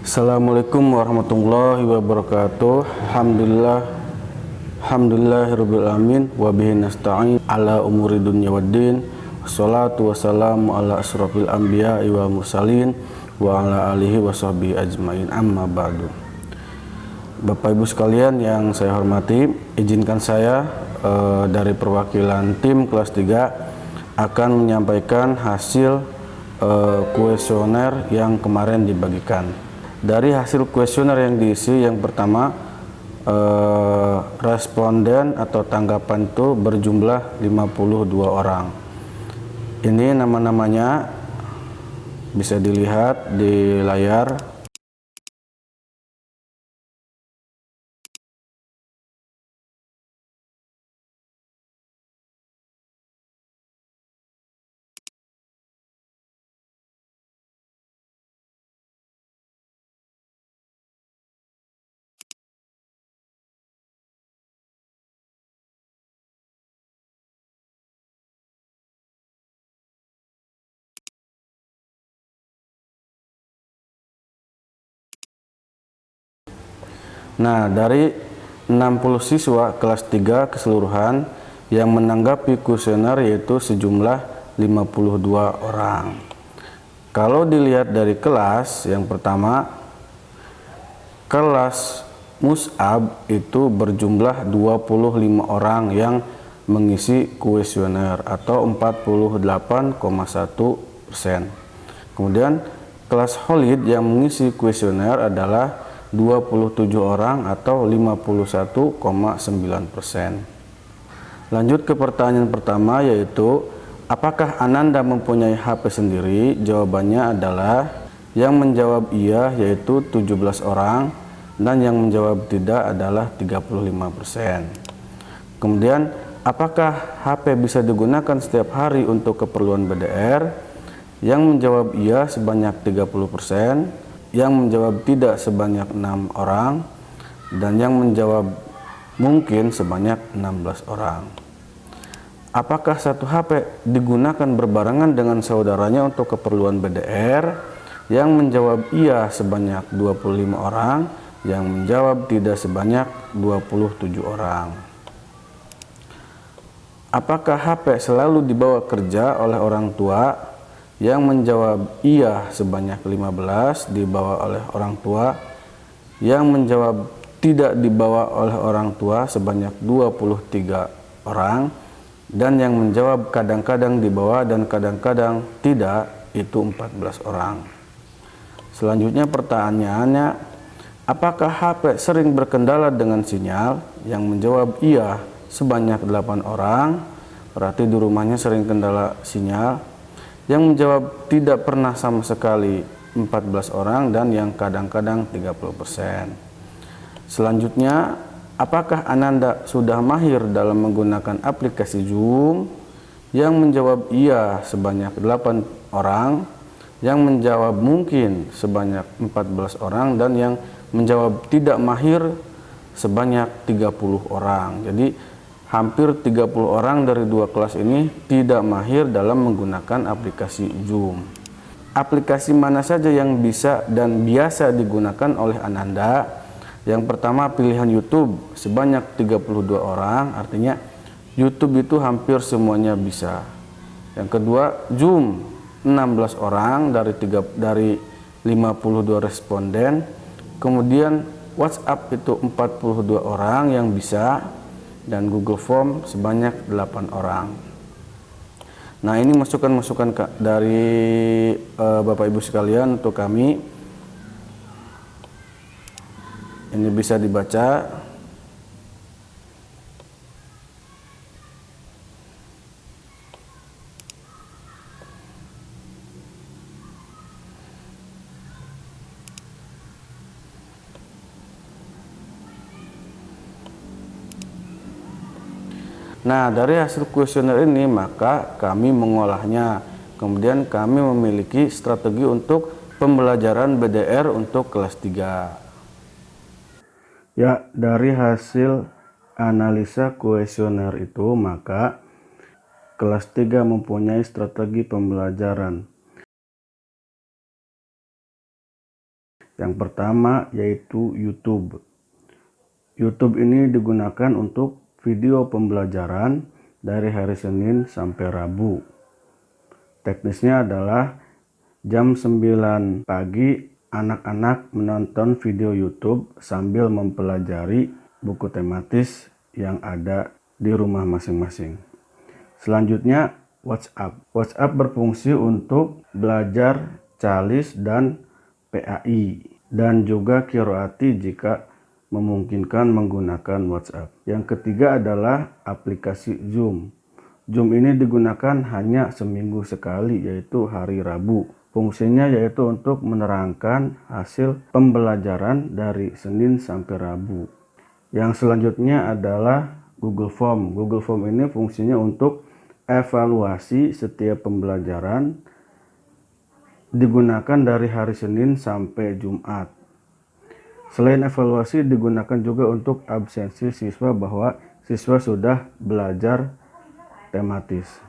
Assalamualaikum warahmatullahi wabarakatuh. Alhamdulillahirabbil alamin wa bihi nasta'in ala umuri dunya waddin. Wassalatu wassalamu ala asrofil anbiya'i wa mursalin wa ala alihi wa sahbihi ajmain, amma ba'du. Bapak Ibu sekalian yang saya hormati, izinkan saya dari perwakilan tim kelas 3 akan menyampaikan hasil kuesioner yang kemarin dibagikan. Dari hasil kuesioner yang diisi, yang pertama, responden atau tanggapan itu berjumlah 52 orang. Ini nama-namanya bisa dilihat di layar. Nah, dari 60 siswa kelas 3 keseluruhan yang menanggapi kuesioner yaitu sejumlah 52 orang. Kalau dilihat dari kelas, yang pertama, kelas Mus'ab itu berjumlah 25 orang yang mengisi kuesioner atau 48,1%. Kemudian kelas Khalid yang mengisi kuesioner adalah 27 orang atau 51,9%. Lanjut ke pertanyaan pertama, yaitu apakah Ananda mempunyai HP sendiri? Jawabannya adalah yang menjawab iya yaitu 17 orang dan yang menjawab tidak adalah 35%. Kemudian apakah HP bisa digunakan setiap hari untuk keperluan BDR? Yang menjawab iya sebanyak 30%, yang menjawab tidak sebanyak 6 orang, dan yang menjawab mungkin sebanyak 16 orang. Apakah satu HP digunakan berbarengan dengan saudaranya untuk keperluan BDR? Yang menjawab iya sebanyak 25 orang, yang menjawab tidak sebanyak 27 orang. Apakah HP selalu dibawa kerja oleh orang tua? Yang menjawab iya sebanyak 15 dibawa oleh orang tua, yang menjawab tidak dibawa oleh orang tua sebanyak 23 orang, dan yang menjawab kadang-kadang dibawa dan kadang-kadang tidak itu 14 orang. Selanjutnya pertanyaannya, apakah HP sering berkendala dengan sinyal? Yang menjawab iya sebanyak 8 orang, berarti di rumahnya sering kendala sinyal. Yang menjawab tidak pernah sama sekali 14 orang, dan yang kadang-kadang 30%. Selanjutnya, apakah Ananda sudah mahir dalam menggunakan aplikasi Zoom? Yang menjawab iya sebanyak 8 orang, yang menjawab mungkin sebanyak 14 orang, dan yang menjawab tidak mahir sebanyak 30 orang. Jadi hampir 30 orang dari dua kelas ini tidak mahir dalam menggunakan aplikasi Zoom. Aplikasi mana saja yang bisa dan biasa digunakan oleh Ananda? Yang pertama, pilihan YouTube sebanyak 32 orang, artinya YouTube itu hampir semuanya bisa. Yang kedua, Zoom 16 orang dari 52 responden. Kemudian WhatsApp itu 42 orang yang bisa, dan Google Form sebanyak 8 orang. Nah, ini masukan-masukan dari Bapak Ibu sekalian untuk kami. Ini bisa dibaca. Nah, dari hasil kuesioner ini maka kami mengolahnya. Kemudian kami memiliki strategi untuk pembelajaran BDR untuk kelas 3. Ya, dari hasil analisa kuesioner itu maka kelas 3 mempunyai strategi pembelajaran. Yang pertama yaitu YouTube. YouTube ini digunakan untuk video pembelajaran dari hari Senin sampai Rabu. Teknisnya adalah jam 9 pagi anak-anak menonton video YouTube sambil mempelajari buku tematis yang ada di rumah masing-masing. Selanjutnya WhatsApp. WhatsApp berfungsi untuk belajar CALIS dan PAI dan juga Qiroati jika memungkinkan menggunakan WhatsApp. Yang ketiga adalah aplikasi Zoom. Zoom ini digunakan hanya seminggu sekali, yaitu hari Rabu. Fungsinya yaitu untuk menerangkan hasil pembelajaran dari Senin sampai Rabu. Yang selanjutnya adalah Google Form. Google Form ini fungsinya untuk evaluasi setiap pembelajaran, digunakan dari hari Senin sampai Jumat. Selain evaluasi, digunakan juga untuk absensi siswa bahwa siswa sudah belajar tematis.